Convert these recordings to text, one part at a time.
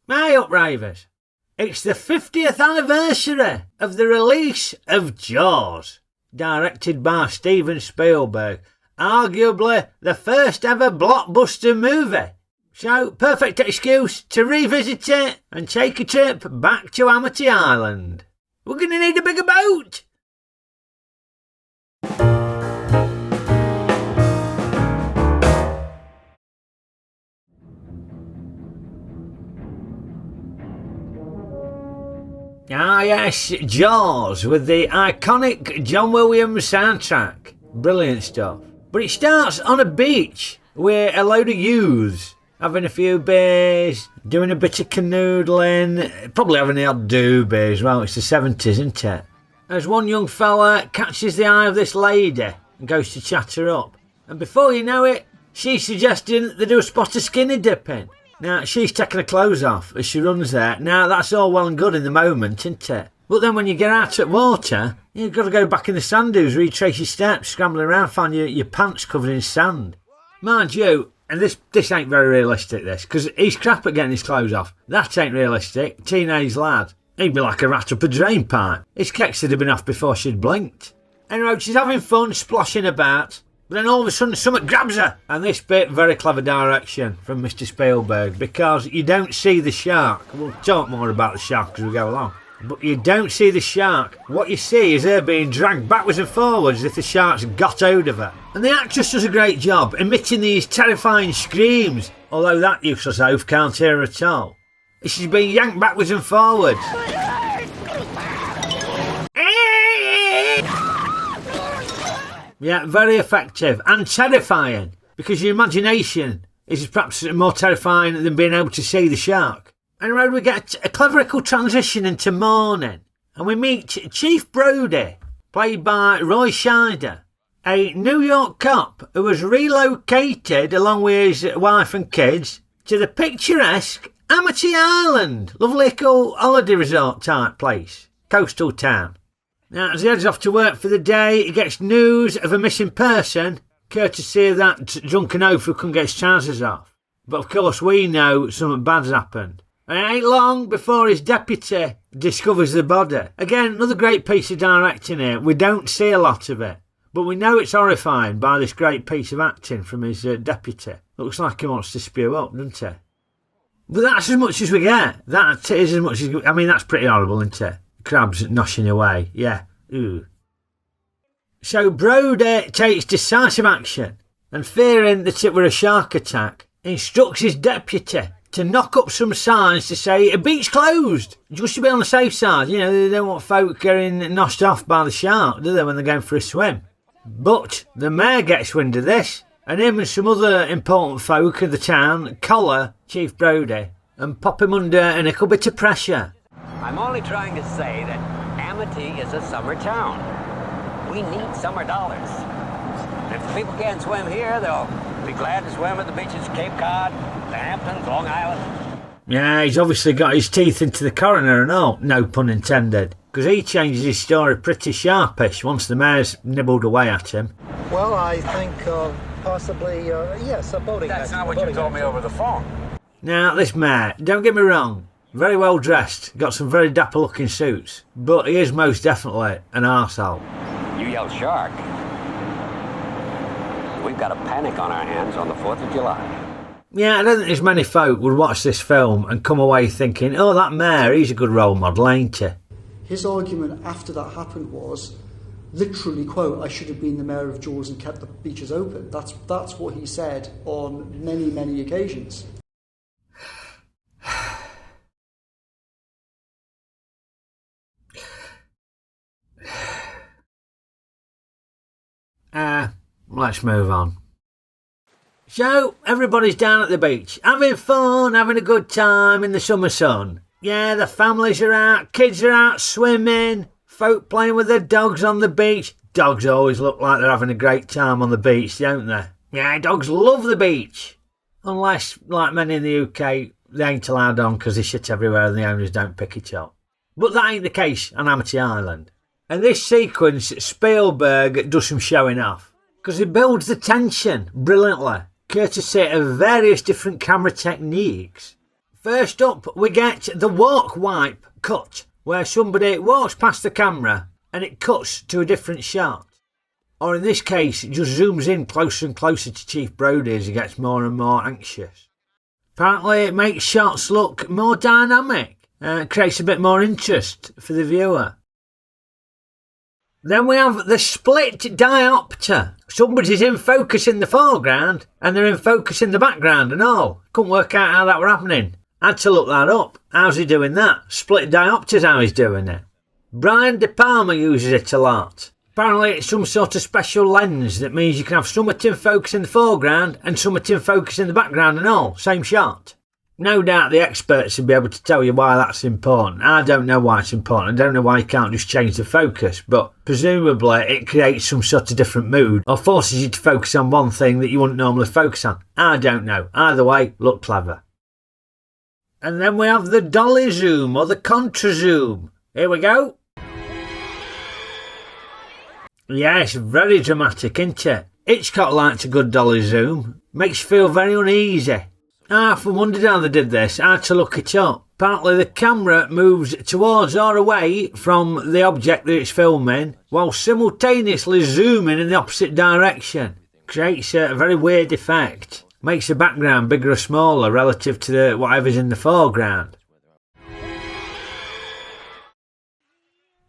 Hey up, Rayvers. It's the 50th anniversary of the release of Jaws, directed by Steven Spielberg, arguably the first ever blockbuster movie. So, perfect excuse to revisit it and take a trip back to Amity Island. We're going to need a bigger boat. Ah yes, Jaws with the iconic John Williams soundtrack. Brilliant stuff. But it starts on a beach with a load of youths having a few beers, doing a bit of canoodling, probably having the odd doobie as well. It's the 70s, isn't it? As one young fella catches the eye of this lady and goes to chat her up. And before you know it, she's suggesting they do a spot of skinny dipping. Now, she's taking her clothes off as she runs there. Now, that's all well and good in the moment, isn't it? But then when you get out at water, you've got to go back in the sand dunes, retrace your steps, scrambling around, find your pants covered in sand. Mind you, and this ain't very realistic, this, because he's crap at getting his clothes off. That ain't realistic. Teenage lad. He'd be like a rat up a drain pipe. His kecks would have been off before she'd blinked. Anyway, she's having fun, splashing about. But then all of a sudden something grabs her. And this bit, very clever direction from Mr. Spielberg, because you don't see the shark. We'll talk more about the shark as we go along. But you don't see the shark. What you see is her being dragged backwards and forwards as if the shark's got hold of her. And the actress does a great job emitting these terrifying screams, although that useless oaf can't hear her at all. She's being yanked backwards and forwards. Yeah, very effective and terrifying, because your imagination is perhaps more terrifying than being able to see the shark. Anyway, we get a clerical transition into morning, and we meet Chief Brody, played by Roy Scheider, a New York cop who was relocated along with his wife and kids to the picturesque Amity Island, lovely cool holiday resort type place, coastal town. Now, as he heads off to work for the day, he gets news of a missing person, courtesy of that drunken oaf who couldn't get his trousers off. But of course we know something bad's happened. And it ain't long before his deputy discovers the body. Again, another great piece of directing here. We don't see a lot of it, but we know it's horrifying by this great piece of acting from his deputy. Looks like he wants to spew up, doesn't he? But that's as much as we get. That is as much as... I mean, that's pretty horrible, isn't it? Crabs noshing away, yeah. Ooh. So Brody takes decisive action and, fearing that it were a shark attack, instructs his deputy to knock up some signs to say a beach closed, just to be on the safe side. You know, they don't want folk getting noshed off by the shark, do they, when they're going for a swim? But the mayor gets wind of this, and him and some other important folk of the town collar Chief Brody and pop him under a little bit of pressure. I'm only trying to say that Amity is a summer town. We need summer dollars. If the people can't swim here, they'll be glad to swim at the beaches of Cape Cod, the Hamptons, Long Island. Yeah, he's obviously got his teeth into the coroner and all, no pun intended, because he changes his story pretty sharpish once the mayor's nibbled away at him. Well, I think possibly, yes, a boating. That's not what you told me over the phone. Now, this mayor, don't get me wrong, very well dressed, got some very dapper looking suits, but he is most definitely an arsehole. You yell shark. We've got a panic on our hands on the 4th of July. Yeah, I don't think there's many folk would watch this film and come away thinking, oh, that mayor, he's a good role model, ain't he? His argument after that happened was, literally, quote, I should have been the mayor of Jaws and kept the beaches open. That's what he said on many, many occasions. Let's move on. So, everybody's down at the beach, having fun, having a good time in the summer sun. Yeah, the families are out, kids are out swimming, folk playing with their dogs on the beach. Dogs always look like they're having a great time on the beach, don't they? Yeah, dogs love the beach. Unless, like many in the UK, they ain't allowed on because they shit everywhere and the owners don't pick it up. But that ain't the case on Amity Island. And this sequence, Spielberg does some showing off, because he builds the tension brilliantly, courtesy of various different camera techniques. First up, we get the walk wipe cut, where somebody walks past the camera and it cuts to a different shot. Or in this case, it just zooms in closer and closer to Chief Brody as he gets more and more anxious. Apparently it makes shots look more dynamic, creates a bit more interest for the viewer. Then we have the split diopter. Somebody's in focus in the foreground and they're in focus in the background and all. Couldn't work out how that were happening. Had to look that up. How's he doing that? Split diopter's how he's doing it. Brian De Palma uses it a lot. Apparently it's some sort of special lens that means you can have something in focus in the foreground and something in focus in the background and all. Same shot. No doubt the experts will be able to tell you why that's important. I don't know why it's important. I don't know why you can't just change the focus. But presumably it creates some sort of different mood or forces you to focus on one thing that you wouldn't normally focus on. I don't know. Either way, look clever. And then we have the dolly zoom or the contra zoom. Here we go. Yes, very dramatic, isn't it? Hitchcock liked a good dolly zoom. Makes you feel very uneasy. I often wondered how they did this. I had to look it up. Apparently the camera moves towards or away from the object that it's filming while simultaneously zooming in the opposite direction. Creates a very weird effect. Makes the background bigger or smaller relative to whatever's in the foreground.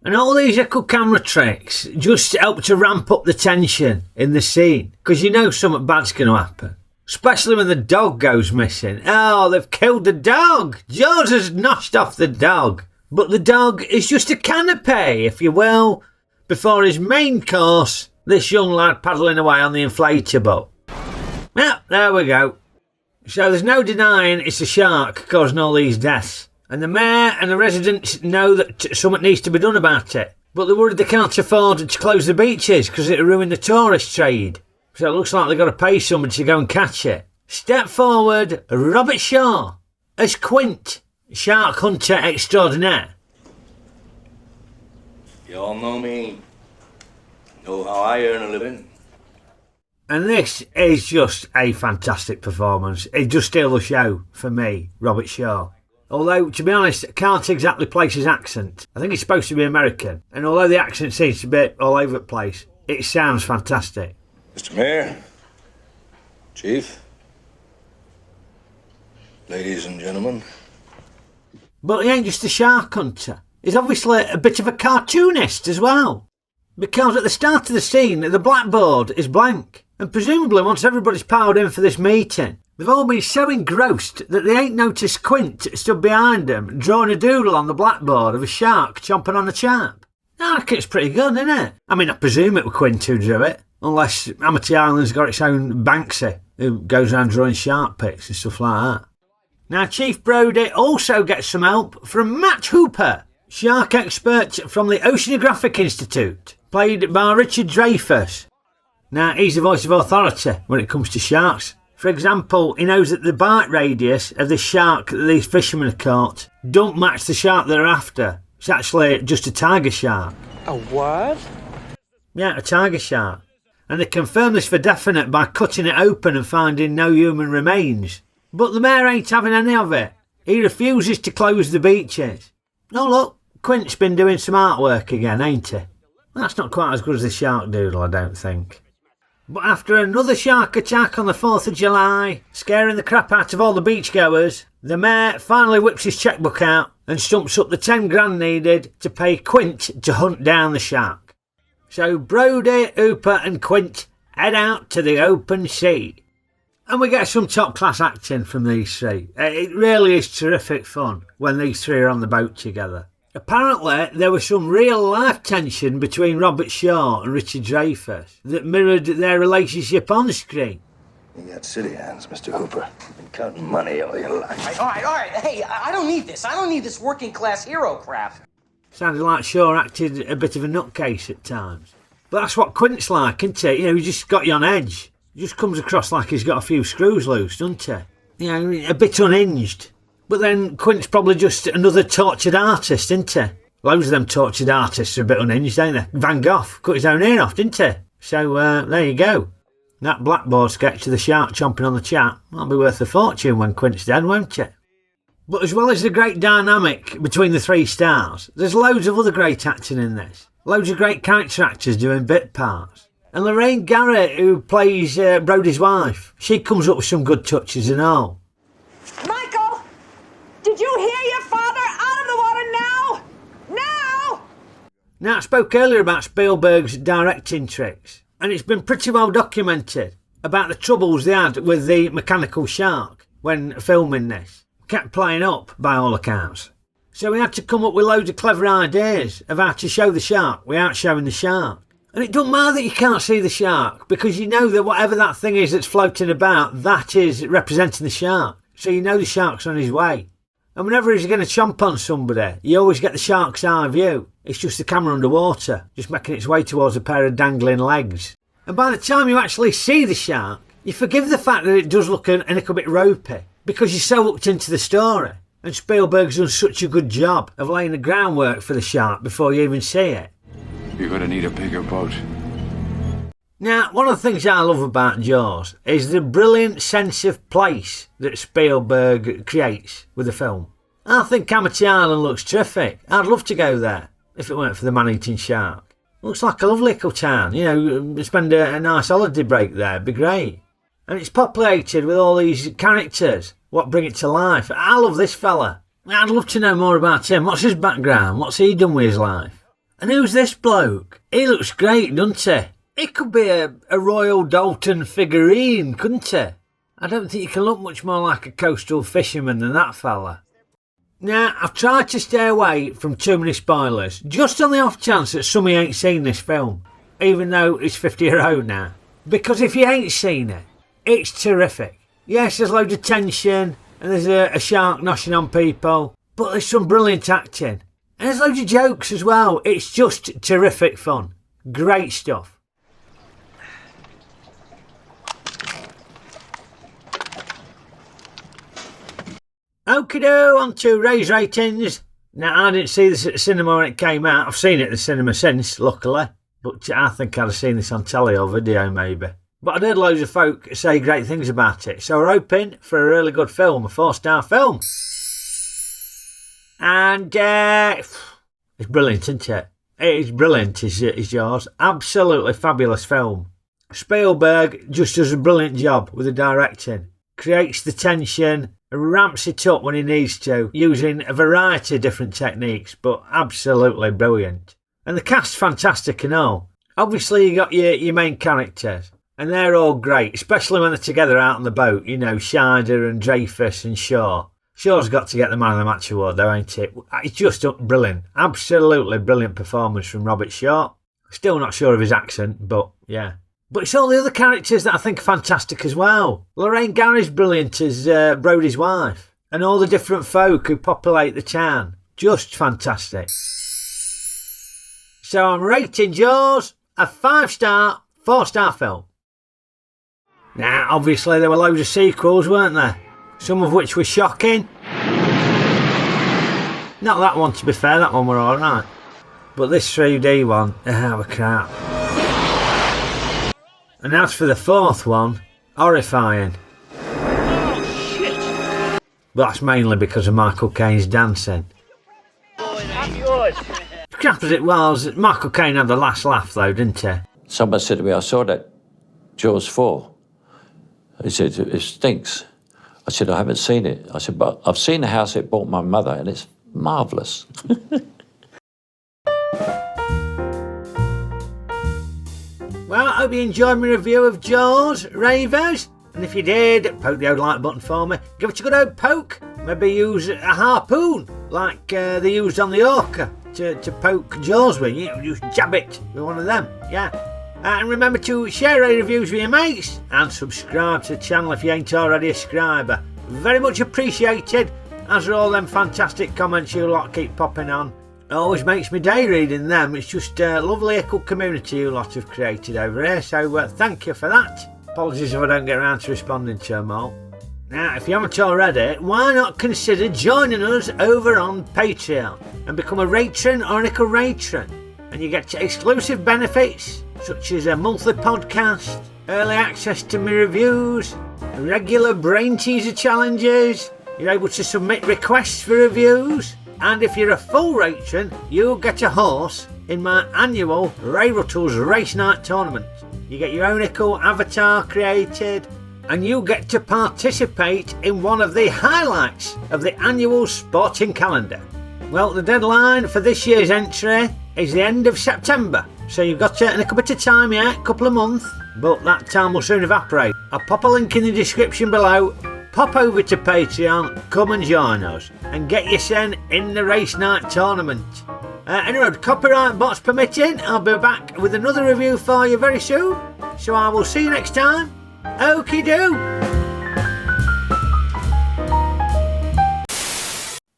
And all these little camera tricks just help to ramp up the tension in the scene. Because you know something bad's going to happen. Especially when the dog goes missing. Oh, they've killed the dog. George has noshed off the dog. But the dog is just a canapé, if you will, before his main course, this young lad paddling away on the inflatable. Yeah, there we go. So there's no denying it's a shark causing all these deaths. And the mayor and the residents know that something needs to be done about it. But they're worried they can't afford to close the beaches because it'll ruin the tourist trade. So it looks like they've got to pay somebody to go and catch it. Step forward, Robert Shaw as Quint, shark hunter extraordinaire. You all know me. Know how I earn a living. And this is just a fantastic performance. It just steals the show for me, Robert Shaw. Although, to be honest, I can't exactly place his accent. I think he's supposed to be American. And although the accent seems to be all over the place, it sounds fantastic. Mr. Mayor, Chief, ladies and gentlemen. But he ain't just a shark hunter. He's obviously a bit of a cartoonist as well. Because at the start of the scene, the blackboard is blank. And presumably once everybody's powered in for this meeting, they've all been so engrossed that they ain't noticed Quint stood behind them, drawing a doodle on the blackboard of a shark chomping on a chap. I reckon it's pretty good, isn't it? I mean, I presume it was Quint who drew it. Unless Amity Island's got its own Banksy, who goes around drawing shark pics and stuff like that. Now, Chief Brody also gets some help from Matt Hooper, shark expert from the Oceanographic Institute, played by Richard Rayvers. Now, he's the voice of authority when it comes to sharks. For example, he knows that the bite radius of the shark that these fishermen have caught don't match the shark they're after. It's actually just a tiger shark. A what? Yeah, a tiger shark. And they confirm this for definite by cutting it open and finding no human remains. But the mayor ain't having any of it. He refuses to close the beaches. Oh look, Quint's been doing some artwork again, ain't he? That's not quite as good as the shark doodle, I don't think. But after another shark attack on the 4th of July, scaring the crap out of all the beachgoers, the mayor finally whips his chequebook out and stumps up the 10 grand needed to pay Quint to hunt down the shark. So Brody, Hooper and Quint head out to the open sea. And we get some top class acting from these three. It really is terrific fun when these three are on the boat together. Apparently there was some real life tension between Robert Shaw and Richard Rayvers that mirrored their relationship on screen. You got city hands, Mr. Hooper. Been counting money all your life. All right. Hey, I don't need this. I don't need this working class hero crap. Sounded like Shaw acted a bit of a nutcase at times. But that's what Quint's like, isn't it? You know, he's just got you on edge. He just comes across like he's got a few screws loose, doesn't he? You know, a bit unhinged. But then Quint's probably just another tortured artist, isn't he? Loads of them tortured artists are a bit unhinged, ain't they? Van Gogh cut his own ear off, didn't he? So, there you go. That blackboard sketch of the shark chomping on the chap might be worth a fortune when Quint's dead, won't it? But as well as the great dynamic between the three stars, there's loads of other great acting in this. Loads of great character actors doing bit parts. And Lorraine Garrett, who plays Brody's wife, she comes up with some good touches and all. Michael! Did you hear your father? Out of the water now! Now! Now, I spoke earlier about Spielberg's directing tricks, and it's been pretty well documented about the troubles they had with the mechanical shark when filming this. Kept playing up, by all accounts. So we had to come up with loads of clever ideas of how to show the shark without showing the shark. And it doesn't matter that you can't see the shark, because you know that whatever that thing is that's floating about, that is representing the shark. So you know the shark's on his way. And whenever he's going to chomp on somebody, you always get the shark's eye view. It's just the camera underwater, just making its way towards a pair of dangling legs. And by the time you actually see the shark, you forgive the fact that it does look a little bit ropey, because you're so hooked into the story. And Spielberg's done such a good job of laying the groundwork for the shark before you even see it. You're gonna need a bigger boat. Now, one of the things I love about Jaws is the brilliant sense of place that Spielberg creates with the film. I think Amity Island looks terrific. I'd love to go there if it weren't for the man-eating shark. Looks like a lovely little town, you know, spend a nice holiday break there, it'd be great. And it's populated with all these characters, what bring it to life. I love this fella. I'd love to know more about him. What's his background? What's he done with his life? And who's this bloke? He looks great, doesn't he? He could be a Royal Dalton figurine, couldn't he? I don't think you can look much more like a coastal fisherman than that fella. Now, I've tried to stay away from too many spoilers, just on the off chance that some of you ain't seen this film, even though it's 50-year-old now. Because if you ain't seen it, it's terrific. Yes, there's loads of tension, and there's a shark noshing on people, but there's some brilliant acting. And there's loads of jokes as well. It's just terrific fun. Great stuff. Okeydoo, on to Ray's ratings. Now, I didn't see this at the cinema when it came out. I've seen it at the cinema since, luckily. But I think I'd have seen this on telly or video, maybe. But I'd heard loads of folk say great things about it. So we're hoping for a really good film, a 4-star film. And it's brilliant, isn't it? It is brilliant, is yours. Absolutely fabulous film. Spielberg just does a brilliant job with the directing. Creates the tension, ramps it up when he needs to, using a variety of different techniques, but absolutely brilliant. And the cast's fantastic and all. Obviously you got your main characters, and they're all great, especially when they're together out on the boat, you know, Scheider and Dreyfus and Shaw. Shaw's got to get the Man of the Match award though, ain't it? It's just brilliant. Absolutely brilliant performance from Robert Shaw. Still not sure of his accent, but yeah. But it's all the other characters that I think are fantastic as well. Lorraine Garrett's brilliant as Brody's wife. And all the different folk who populate the town. Just fantastic. So I'm rating Jaws a 5-star, 4-star film. Now, obviously there were loads of sequels, weren't there? Some of which were shocking. Not that one, to be fair, that one were alright. But this 3D one, crap. And as for the 4th one, horrifying. Oh, shit! But that's mainly because of Michael Caine's dancing. Crap as it was, Michael Caine had the last laugh though, didn't he? Someone said to me, I saw that Jaws 4. He said, it stinks. I said, I haven't seen it. I said, but I've seen the house it bought my mother and it's marvellous. Well, I hope you enjoyed my review of Jaws, Rayvers. And if you did, poke the old like button for me. Give it a good old poke. Maybe use a harpoon, like they used on the Orca, to poke Jaws with. You just jab it with one of them, yeah. And remember to share our reviews with your mates and subscribe to the channel if you ain't already a subscriber. Very much appreciated, as are all them fantastic comments you lot keep popping on. It always makes me day reading them. It's just a lovely little community you lot have created over here, so thank you for that. Apologies if I don't get around to responding to them all. Now, if you haven't already, why not consider joining us over on Patreon and become a Ratron or an Ratron, and you get exclusive benefits such as a monthly podcast, early access to my reviews, regular brain teaser challenges, You're able to submit requests for reviews, and if you're a full patron, you'll get a horse in my annual Ruttle's Race Night Tournament. You get your own equal avatar created, and you get to participate in one of the highlights of the annual sporting calendar. Well, the deadline for this year's entry is the end of September, so you've got a little bit of time yet, a couple of months, but that time will soon evaporate. I'll pop a link in the description below. Pop over to Patreon, come and join us, and get your sen in the Race Night Tournament. Anyway, copyright box permitting, I'll be back with another review for you very soon, so I will see you next time. Okeydoo!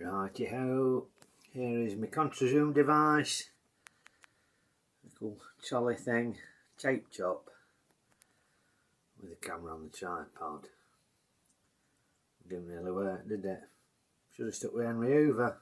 Righty-ho, here is my contra-zoom device, little trolley thing, tape top, with the camera on the tripod. Didn't really work, did it? Should have stuck with Henry Hoover.